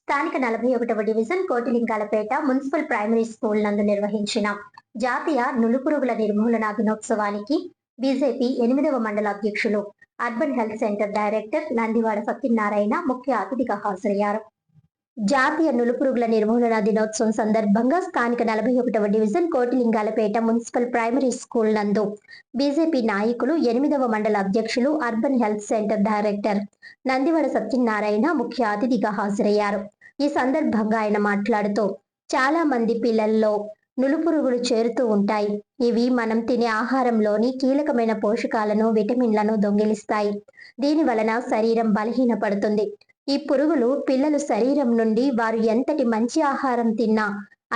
స్థానిక 41వ division Kotilingalapeta municipal primary school నందు నిర్వహించిన జాతీయ నులిపురుగుల నిర్మూలన దినోత్సవానికి బీజేపీ 8వ మండల అధ్యక్షులు urban health centre director Nandivada Satyanarayana ముఖ్య అతిథిగా హాజరయ్యారు. జాతీయ నులిపురుగుల నిర్మూలన దినోత్సవం సందర్భంగా స్థానిక 41వ division Kotilingalapeta municipal primary school నందు బీజేపీ నాయకులు 8వ మండల అధ్యక్షులు urban health centre director Nandivada Satyanarayana ముఖ్య అతిథిగా హాజరయ్యారు. ఈ సందర్భంగా ఆయన మాట్లాడుతూ చాలా మంది పిల్లల్లో నులిపురుగులు చేరుతూ ఉంటాయి. ఇవి మనం తినే ఆహారంలోని కీలకమైన పోషకాలను, విటమిన్లను దొంగిలిస్తాయి. దీని వలన శరీరం బలహీనపడుతుంది. ఈ పురుగులు పిల్లల శరీరం నుండి వారు ఎంతటి మంచి ఆహారం తిన్నా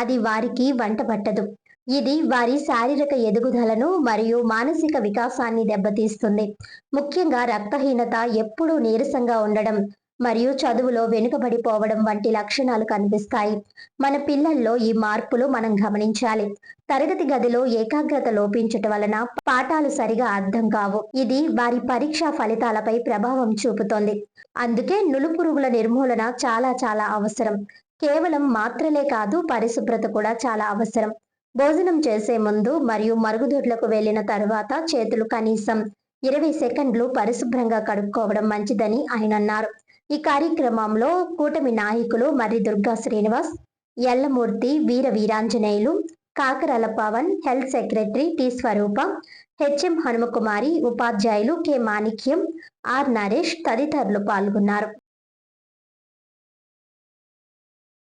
అది వారికి వంట పట్టదు. ఇది వారి శారీరక ఎదుగుదలను మరియు మానసిక వికాసాన్ని దెబ్బతీస్తుంది. ముఖ్యంగా రక్తహీనత, ఎప్పుడూ నీరసంగా ఉండడం మరియు చదువులో వెనుకబడిపోవడం వంటి లక్షణాలు కనిపిస్తాయి. మన పిల్లల్లో ఈ మార్పులు మనం గమనించాలి. తరగతి గదిలో ఏకాగ్రత లోపించటం వలన పాఠాలు సరిగా అర్థం కావు. ఇది వారి పరీక్షా ఫలితాలపై ప్రభావం చూపుతోంది. అందుకే నులిపురుగుల నిర్మూలన చాలా అవసరం. కేవలం మాత్రలే కాదు, పరిశుభ్రత కూడా చాలా అవసరం. భోజనం చేసే ముందు మరియు మరుగుదొడ్లకు వెళ్లిన తరువాత చేతులు కనీసం 20 సెకండ్లు పరిశుభ్రంగా కడుక్కోవడం మంచిదని ఆయన అన్నారు. ఈ కార్యక్రమంలో కూటమి నాయకులు Marri Durga Srinivas, Yellamurthy, Veera Veeranjaneyulu, Kakarala Pavan, health secretary T Swarupa, HM Hanumakumari, ఉపాధ్యాయులు కె మాణిక్యం, ఆర్ నరేష్ తదితరులు పాల్గొన్నారు.